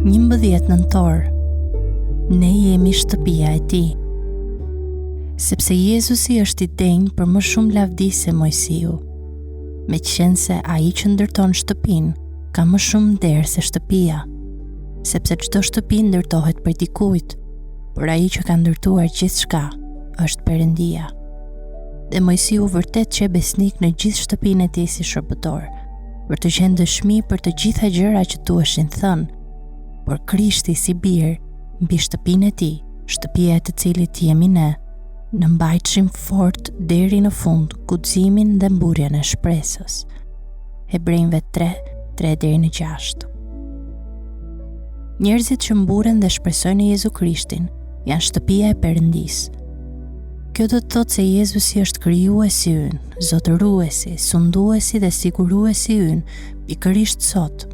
11 nëntor, ne jemi shtëpia e tij. Sepse Jezusi është i denjë për më shumë lavdi se Mojsiu, meqense se ai që ndërton shtëpinë ka më shumë nder se shtëpia, sepse çdo shtëpi ndërtohet për dikujt, por ai që ka ndërtuar gjithçka është Perëndia. Dhe Mojsiu vërtet që e besnik në gjithë shtëpinë e tij si shërbëtor, për të qenë dëshmi për të gjitha gjëra që thuheshin thënë, por Krishti si bir mbi shtëpinë e tij, shtëpia e të cilit jemi ne, në mbajtshim fort deri në fund guximin dhe mburjen e shpresës. Hebrejve 3 deri në 6. Njerëzit që mburen dhe shpresojnë në Jezu Krishtin janë shtëpia e Perëndisë. Kjo do të thotë se Jezusi është krijuesi ynë, zotëruesi, sunduesi dhe siguruesi ynë, pikërisht sot,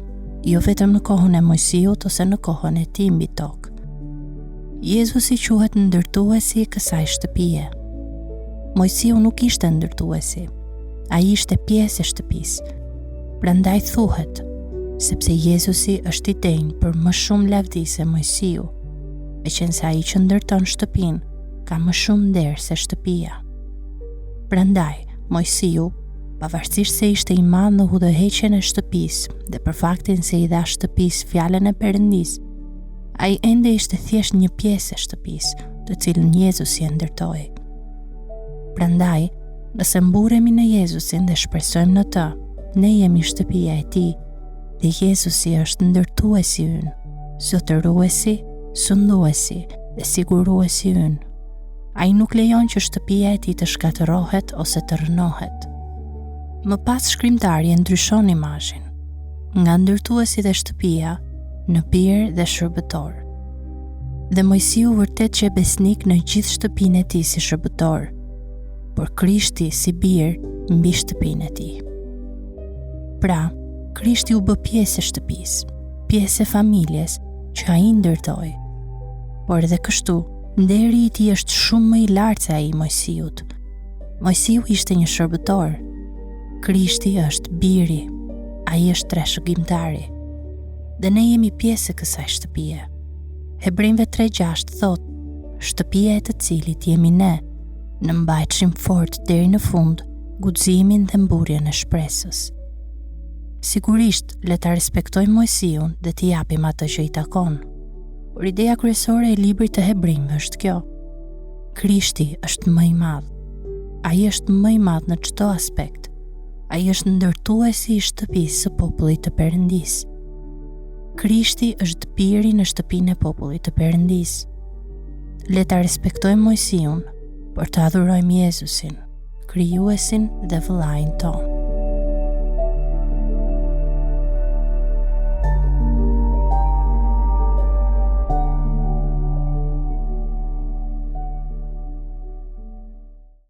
jo vetëm në kohën e Mojsiut ose në kohën e tij mbi tokë. Jezusi quhet ndërtuesi i kësaj shtëpie. Mojsiu nuk ishte ndërtuesi, ai ishte pjesë e shtëpisë. Prandaj thuhet, sepse Jezusi është i denjë për më shumë lavdi se Mojsiu, meqense ai që ndërton shtëpinë ka më shumë nder se shtëpia. Prandaj, Mojsiu, pavarësisht se ishte i madh në udhëheqjen e shtëpisë dhe për faktin se i dha shtëpisë fjalën e Perëndisë, ai ende ishte thjesht një pjesë e shtëpisë, të cilën Jezusi e ndërtoi. Prandaj, nëse mburemi në Jezusin dhe shpresojmë në të, ne jemi shtëpia e tij, dhe Jezusi është ndërtuesi ynë, zotëruesi, sunduesi dhe siguruesi ynë. Ai nuk lejon që shtëpia e tij të shkatërrohet ose të rënohet. Më pas shkrimtari e ndryshon imazhin nga ndërtuesi dhe shtëpia në bir dhe shërbëtor. Dhe Mojsiu vërtet që e besnik në gjithë shtëpinë e tij si shërbëtor, por Krishti si bir mbi shtëpinë e tij. Pra, Krishti u bë pjesë e shtëpisë, pjesë e familjes që ai ndërtoi. Por edhe kështu, nderi i tij është shumë më i lartë se ai i Mojsiut. Mojsiu ishte një shërbëtor. Krishti është biri, ai është trashëgimtari. Dhe ne jemi pjesë e kësaj shtëpie. Hebrejve 3:6 thot, shtëpia e të cilit jemi ne, në mbajtshim fort deri në fund guximin dhe mburjen e shpresës. Sigurisht, le ta respektojmë Mojsiun dhe t'i japim atë që i takon. Por ideja kryesore e librit të Hebrejve është kjo. Krishti është më i madh. Ai është më i madh në çdo aspekt. Ai është ndërtuesi i shtëpisë së popullit të Perëndisë. Krishti është biri në shtëpinë e popullit të Perëndisë. Le ta respektojmë Mojsiun, por të adhurojmë Jezusin, krijuesin dhe vëllain ton.